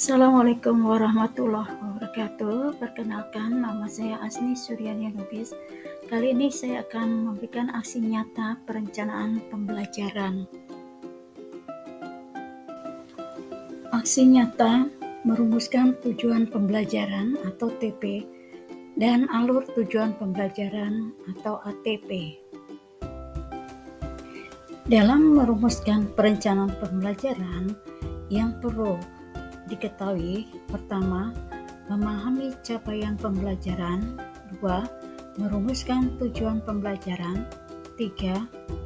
Assalamualaikum warahmatullahi wabarakatuh. Perkenalkan, nama saya Asni Suryani Lubis. Kali ini saya akan memberikan aksi nyata perencanaan pembelajaran. Aksi nyata merumuskan tujuan pembelajaran atau TP dan alur tujuan pembelajaran atau ATP. Dalam merumuskan perencanaan pembelajaran, yang perlu diketahui, pertama, memahami capaian pembelajaran. 2. Merumuskan tujuan pembelajaran. 3.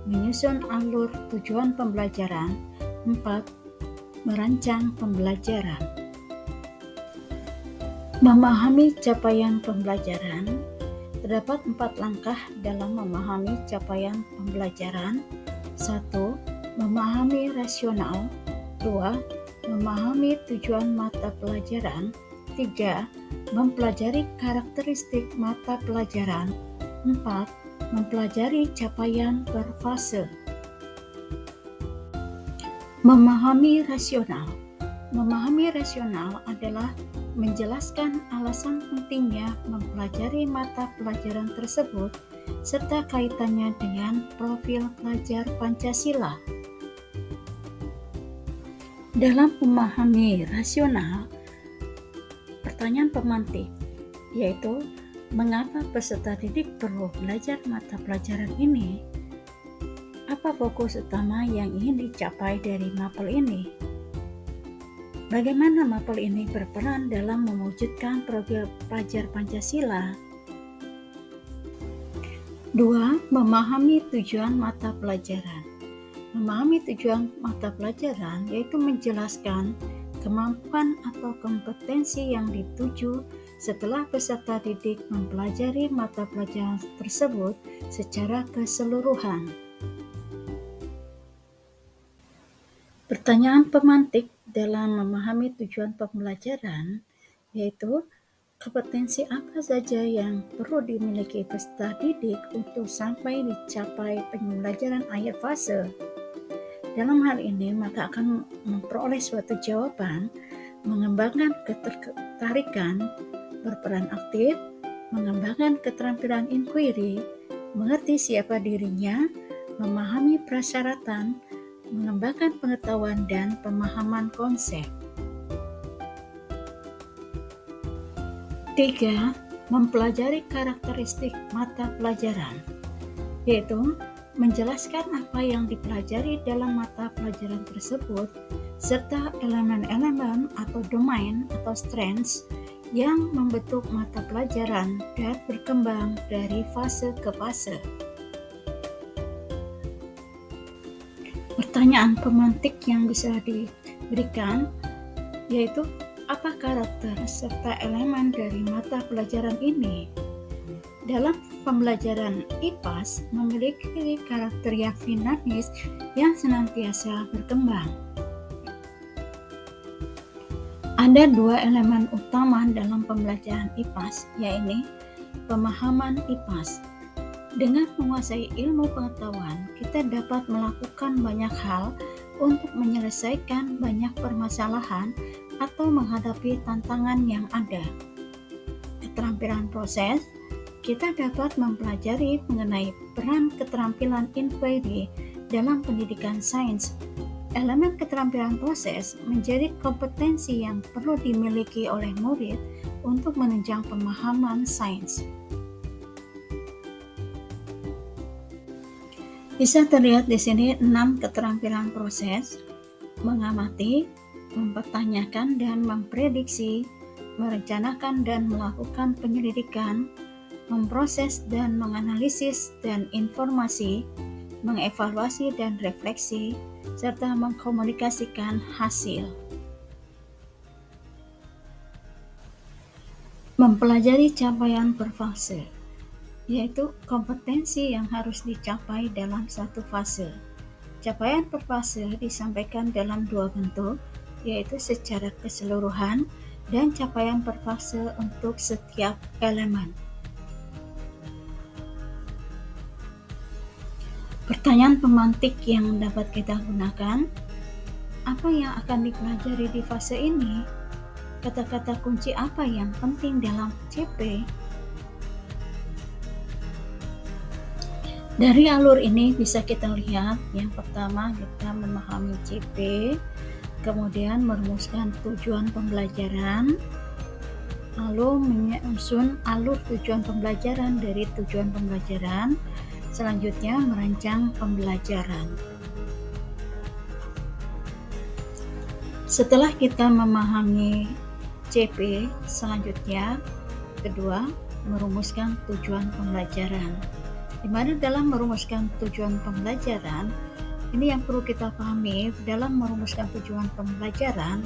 Menyusun alur tujuan pembelajaran. 4. Merancang pembelajaran. Memahami capaian pembelajaran. Terdapat 4 langkah dalam memahami capaian pembelajaran. 1. Memahami rasional. 2. Memahami tujuan mata pelajaran. 3. Mempelajari karakteristik mata pelajaran. 4. Mempelajari capaian per fase. Memahami rasional. Memahami rasional adalah menjelaskan alasan pentingnya mempelajari mata pelajaran tersebut serta kaitannya dengan profil pelajar Pancasila. Dalam memahami rasional, pertanyaan pemantik, yaitu mengapa peserta didik perlu belajar mata pelajaran ini? Apa fokus utama yang ingin dicapai dari mapel ini? Bagaimana mapel ini berperan dalam mewujudkan profil pelajar Pancasila? 2. Memahami tujuan mata pelajaran. Memahami tujuan mata pelajaran yaitu menjelaskan kemampuan atau kompetensi yang dituju setelah peserta didik mempelajari mata pelajaran tersebut secara keseluruhan. Pertanyaan pemantik dalam memahami tujuan pembelajaran yaitu kompetensi apa saja yang perlu dimiliki peserta didik untuk sampai dicapai pembelajaran akhir fase. Dalam hal ini, maka akan memperoleh suatu jawaban, mengembangkan ketertarikan, berperan aktif, mengembangkan keterampilan inquiry, mengerti siapa dirinya, memahami prasyaratan, mengembangkan pengetahuan dan pemahaman konsep. 3. Mempelajari karakteristik mata pelajaran, yaitu menjelaskan apa yang dipelajari dalam mata pelajaran tersebut, serta elemen-elemen atau domain atau strengths yang membentuk mata pelajaran dan berkembang dari fase ke fase. Pertanyaan pemantik yang bisa diberikan yaitu apa karakter serta elemen dari mata pelajaran ini? Dalam pembelajaran IPAS memiliki karakter yang dinamis yang senantiasa berkembang. Ada 2 elemen utama dalam pembelajaran IPAS, yaitu pemahaman IPAS. Dengan menguasai ilmu pengetahuan, kita dapat melakukan banyak hal untuk menyelesaikan banyak permasalahan atau menghadapi tantangan yang ada. Keterampilan proses, kita dapat mempelajari mengenai peran keterampilan inquiry dalam pendidikan sains. Elemen keterampilan proses menjadi kompetensi yang perlu dimiliki oleh murid untuk menunjang pemahaman sains. Bisa terlihat di sini 6 keterampilan proses: mengamati, mempertanyakan dan memprediksi, merencanakan dan melakukan penyelidikan, memproses dan menganalisis dan informasi, mengevaluasi dan refleksi, serta mengkomunikasikan hasil. Mempelajari capaian per fase, yaitu kompetensi yang harus dicapai dalam satu fase. Capaian per fase disampaikan dalam 2 bentuk, yaitu secara keseluruhan dan capaian per fase untuk setiap elemen. Pertanyaan pemantik yang dapat kita gunakan, apa yang akan dipelajari di fase ini? kata-kata kunci apa yang penting dalam CP? Dari alur ini bisa kita lihat, yang pertama kita memahami CP, kemudian merumuskan tujuan pembelajaran, lalu menyusun alur tujuan pembelajaran dari tujuan pembelajaran, selanjutnya merancang pembelajaran. Setelah kita memahami CP, selanjutnya kedua, merumuskan tujuan pembelajaran. Di mana dalam merumuskan tujuan pembelajaran, ini yang perlu kita pahami, dalam merumuskan tujuan pembelajaran,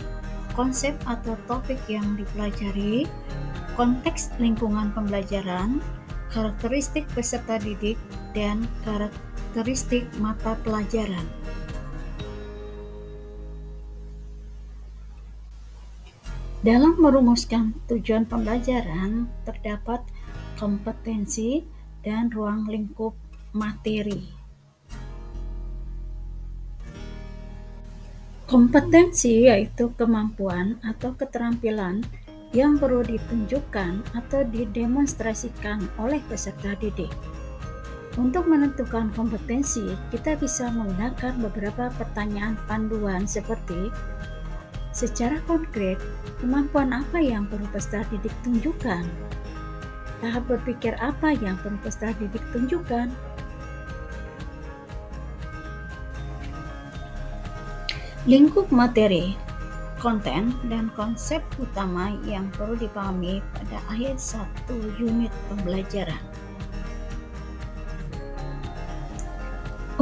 konsep atau topik yang dipelajari, konteks lingkungan pembelajaran, karakteristik peserta didik, dan karakteristik mata pelajaran. Dalam merumuskan tujuan pembelajaran, terdapat kompetensi dan ruang lingkup materi. Kompetensi yaitu kemampuan atau keterampilan yang perlu ditunjukkan atau didemonstrasikan oleh peserta didik. Untuk menentukan kompetensi, kita bisa menggunakan beberapa pertanyaan panduan seperti: secara konkret, kemampuan apa yang perlu peserta didik tunjukkan? Tahap berpikir apa yang perlu peserta didik tunjukkan? Lingkup materi, konten, dan konsep utama yang perlu dipahami pada akhir 1 unit pembelajaran.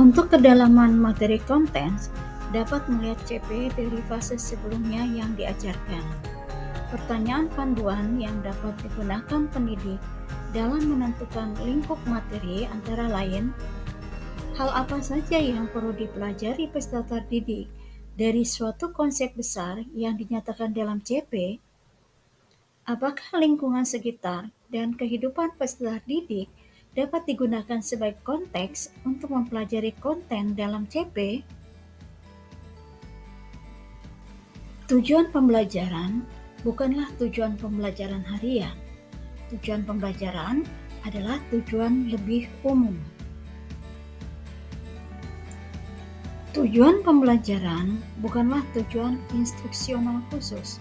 Untuk kedalaman materi konten, dapat melihat CP dari fase sebelumnya yang diajarkan. Pertanyaan panduan yang dapat digunakan pendidik dalam menentukan lingkup materi antara lain, hal apa saja yang perlu dipelajari peserta didik dari suatu konsep besar yang dinyatakan dalam CP? Apakah lingkungan sekitar dan kehidupan peserta didik dapat digunakan sebagai konteks untuk mempelajari konten dalam CP? Tujuan pembelajaran bukanlah tujuan pembelajaran harian. Tujuan pembelajaran adalah tujuan lebih umum. Tujuan pembelajaran bukanlah tujuan instruksional khusus.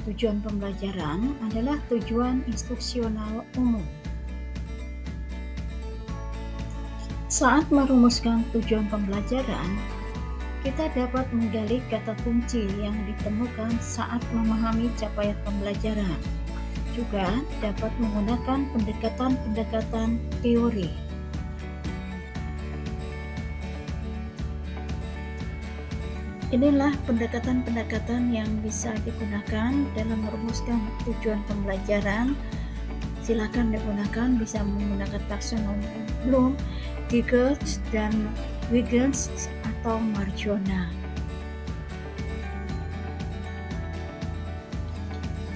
Tujuan pembelajaran adalah tujuan instruksional umum. Saat merumuskan tujuan pembelajaran, kita dapat menggali kata kunci yang ditemukan saat memahami capaian pembelajaran. Juga dapat menggunakan pendekatan-pendekatan teori. Inilah pendekatan-pendekatan yang bisa digunakan dalam merumuskan tujuan pembelajaran. Silakan digunakan, bisa menggunakan taksonomi Bloom, Diggers, dan Wiggins atau Marjona.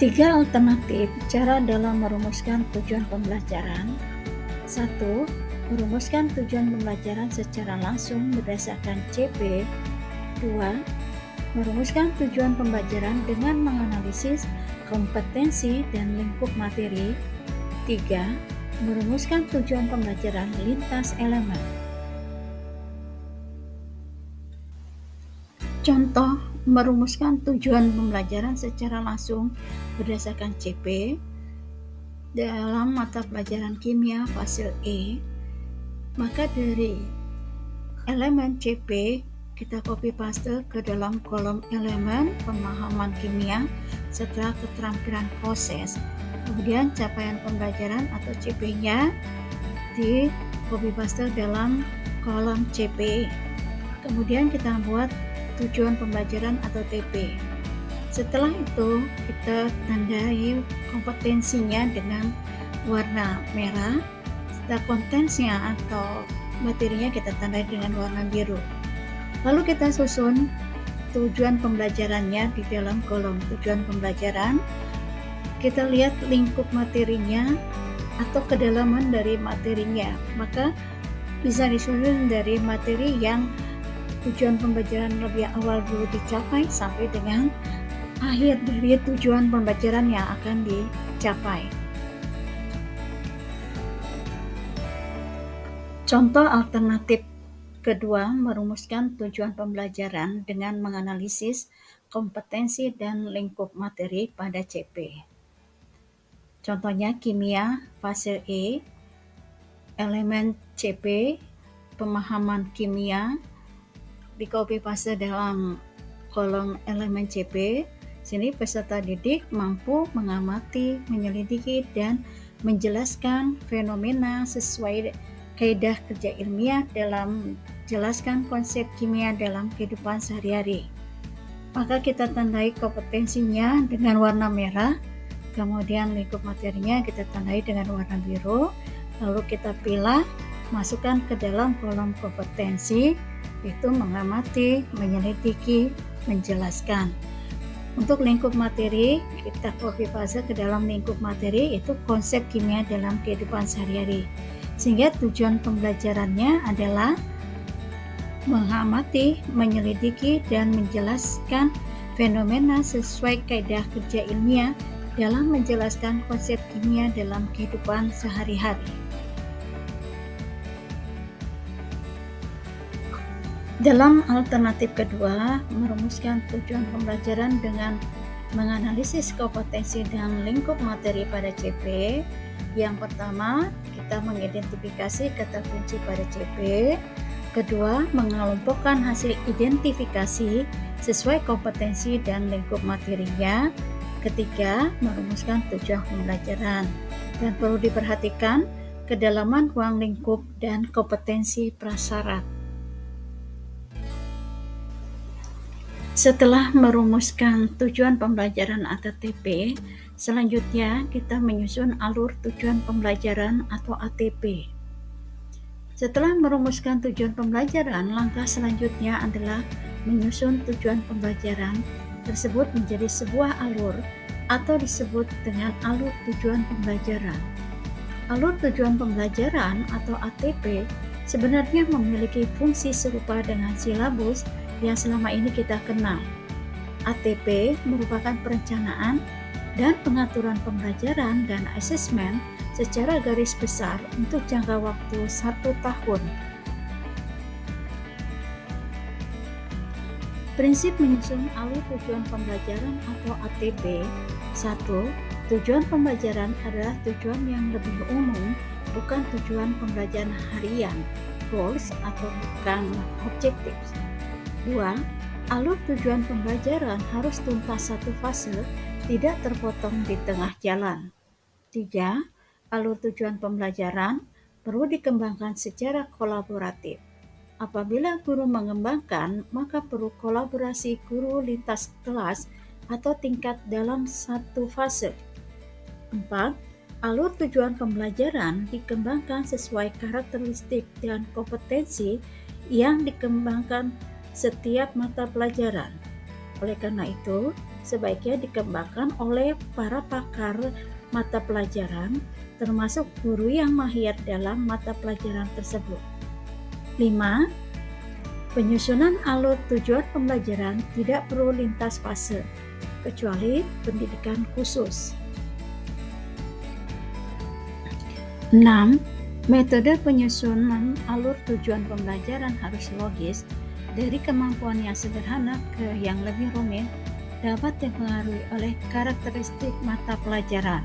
3 alternatif cara dalam merumuskan tujuan pembelajaran. 1. Merumuskan tujuan pembelajaran secara langsung berdasarkan CP. 2. Merumuskan tujuan pembelajaran dengan menganalisis kompetensi dan lingkup materi. 3. Merumuskan tujuan pembelajaran lintas elemen. Contoh merumuskan tujuan pembelajaran secara langsung berdasarkan CP dalam mata pelajaran kimia fase E. Maka dari elemen CP kita copy paste ke dalam kolom elemen pemahaman kimia setelah keterampilan proses. Kemudian capaian pembelajaran atau CP-nya di copy paste dalam kolom CP. Kemudian kita buat tujuan pembelajaran atau TP. Setelah itu kita tandai kompetensinya dengan warna merah. Setelah kontennya atau materinya kita tandai dengan warna biru. Lalu kita susun tujuan pembelajarannya di dalam kolom tujuan pembelajaran. Kita lihat lingkup materinya atau kedalaman dari materinya. Maka bisa disusun dari materi yang tujuan pembelajaran lebih awal dulu dicapai sampai dengan akhir dari tujuan pembelajaran yang akan dicapai. Contoh alternatif kedua merumuskan tujuan pembelajaran dengan menganalisis kompetensi dan lingkup materi pada CP. Contohnya kimia fase E, elemen CP, pemahaman kimia, di copy paste dalam kolom elemen CP. Sini peserta didik mampu mengamati, menyelidiki, dan menjelaskan fenomena sesuai kaidah kerja ilmiah dalam jelaskan konsep kimia dalam kehidupan sehari-hari. Maka kita tandai kompetensinya dengan warna merah, kemudian lingkup materinya kita tandai dengan warna biru, lalu kita pilih, masukkan ke dalam kolom kompetensi, yaitu mengamati, menyelidiki, menjelaskan. Untuk lingkup materi, kita copy paste ke dalam lingkup materi, itu konsep kimia dalam kehidupan sehari-hari. Sehingga tujuan pembelajarannya adalah mengamati, menyelidiki, dan menjelaskan fenomena sesuai kaidah kerja ilmiah dalam menjelaskan konsep kimia dalam kehidupan sehari-hari. Dalam alternatif kedua, merumuskan tujuan pembelajaran dengan menganalisis kompetensi dan lingkup materi pada CP. Yang pertama, kita mengidentifikasi kata kunci pada CP. Kedua, mengelompokkan hasil identifikasi sesuai kompetensi dan lingkup materinya. Ketiga, merumuskan tujuan pembelajaran. Dan perlu diperhatikan kedalaman ruang lingkup dan kompetensi prasyarat. Setelah merumuskan tujuan pembelajaran atau TP, selanjutnya kita menyusun alur tujuan pembelajaran atau ATP. Setelah merumuskan tujuan pembelajaran, langkah selanjutnya adalah menyusun tujuan pembelajaran tersebut menjadi sebuah alur atau disebut dengan alur tujuan pembelajaran. Alur tujuan pembelajaran atau ATP sebenarnya memiliki fungsi serupa dengan silabus yang selama ini kita kenal. ATP merupakan perencanaan dan pengaturan pembelajaran dan asesmen secara garis besar untuk jangka waktu 1 tahun. Prinsip menyusun alur tujuan pembelajaran atau ATP. 1. Tujuan pembelajaran adalah tujuan yang lebih umum, bukan tujuan pembelajaran harian, goals, atau bukan objectives. 2. Alur tujuan pembelajaran harus tuntas satu fase, tidak terpotong di tengah jalan. 3. Alur tujuan pembelajaran perlu dikembangkan secara kolaboratif. Apabila guru mengembangkan, maka perlu kolaborasi guru lintas kelas atau tingkat dalam satu fase. 4. Alur tujuan pembelajaran dikembangkan sesuai karakteristik dan kompetensi yang dikembangkan setiap mata pelajaran. Oleh karena itu, sebaiknya dikembangkan oleh para pakar mata pelajaran, termasuk guru yang mahir dalam mata pelajaran tersebut. 5. Penyusunan alur tujuan pembelajaran tidak perlu lintas fase, kecuali pendidikan khusus. 6. Metode penyusunan alur tujuan pembelajaran harus logis, dari kemampuan yang sederhana ke yang lebih rumit, dapat dipengaruhi oleh karakteristik mata pelajaran,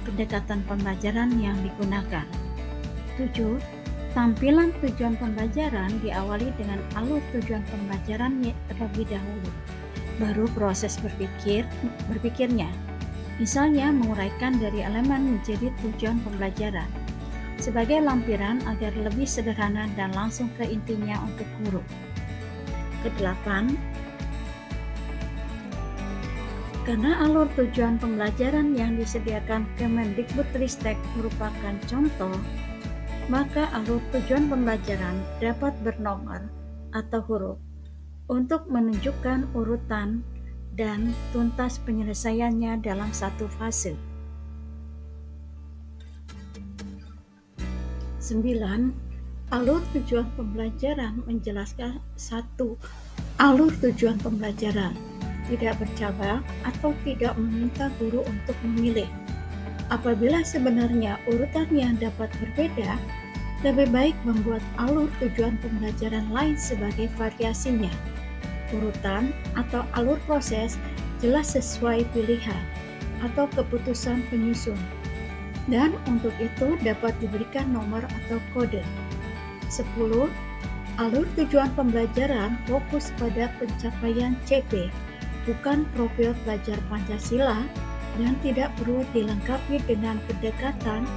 pendekatan pembelajaran yang digunakan. 7. Tampilan tujuan pembelajaran diawali dengan alur tujuan pembelajaran terlebih dahulu, baru proses berpikirnya. Misalnya menguraikan dari elemen menjadi tujuan pembelajaran, sebagai lampiran agar lebih sederhana dan langsung ke intinya untuk guru. Ke-8, karena alur tujuan pembelajaran yang disediakan Kemendikbudristek merupakan contoh, maka alur tujuan pembelajaran dapat bernomor atau huruf untuk menunjukkan urutan dan tuntas penyelesaiannya dalam satu fase. 9. Alur tujuan pembelajaran menjelaskan 1. Alur tujuan pembelajaran tidak bercabang, atau tidak meminta guru untuk memilih. Apabila sebenarnya urutannya dapat berbeda, lebih baik membuat alur tujuan pembelajaran lain sebagai variasinya. Urutan atau alur proses jelas sesuai pilihan atau keputusan penyusun, dan untuk itu dapat diberikan nomor atau kode. 10. Alur tujuan pembelajaran fokus pada pencapaian CP, bukan profil pelajar Pancasila, dan tidak perlu dilengkapi dengan pendekatan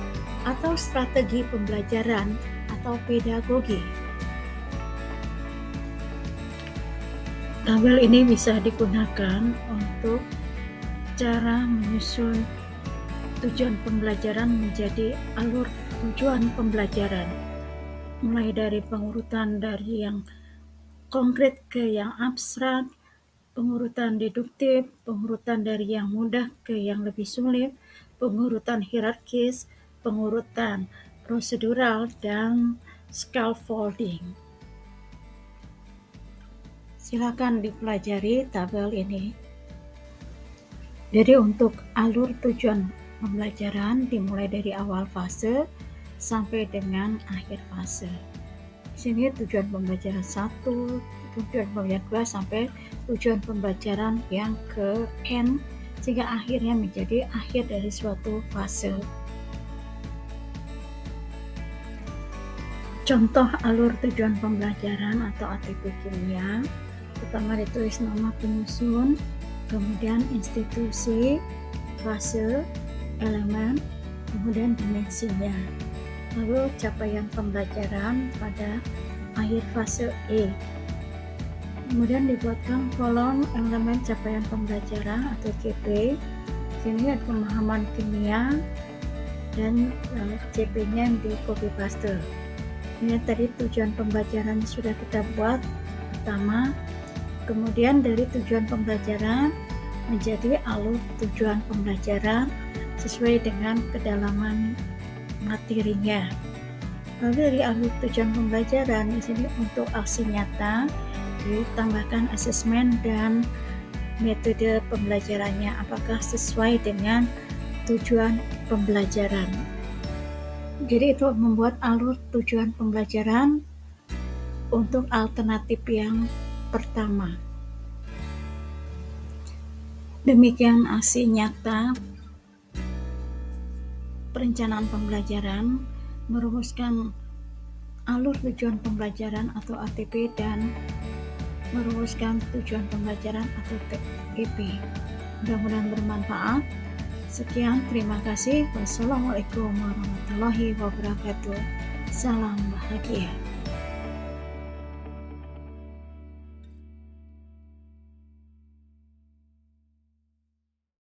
atau strategi pembelajaran atau pedagogi. Tabel ini bisa digunakan untuk cara menyusun tujuan pembelajaran menjadi alur tujuan pembelajaran, mulai dari pengurutan dari yang konkret ke yang abstrak, pengurutan deduktif, pengurutan dari yang mudah ke yang lebih sulit, pengurutan hierarkis, pengurutan prosedural, dan scaffolding. Silakan dipelajari tabel ini. Jadi untuk alur tujuan pembelajaran dimulai dari awal fase sampai dengan akhir fase. Di sini tujuan pembelajaran 1, tujuan pembelajaran 2 sampai tujuan pembelajaran yang ke N, sehingga akhirnya menjadi akhir dari suatu fase. Contoh alur tujuan pembelajaran atau ATP kimia. Pertama ditulis nama penyusun, kemudian institusi, fase, elemen, kemudian dimensinya. Lalu capaian pembelajaran pada akhir fase E. Kemudian dibuatkan kolom elemen capaian pembelajaran atau CP. Sini ada pemahaman kimia dan CP-nya di copy paste. Ini tadi tujuan pembelajaran sudah kita buat pertama. Kemudian dari tujuan pembelajaran menjadi alur tujuan pembelajaran sesuai dengan kedalaman materinya. Lalu dari alur tujuan pembelajaran di sini untuk aksi nyata ditambahkan asesmen dan metode pembelajarannya apakah sesuai dengan tujuan pembelajaran. Jadi itu membuat alur tujuan pembelajaran untuk alternatif yang pertama. Demikian aksi nyata perencanaan pembelajaran, merumuskan alur tujuan pembelajaran atau ATP dan merumuskan tujuan pembelajaran atau TPP. Mudah-mudahan bermanfaat. Sekian, terima kasih. Wassalamualaikum warahmatullahi wabarakatuh. Salam bahagia.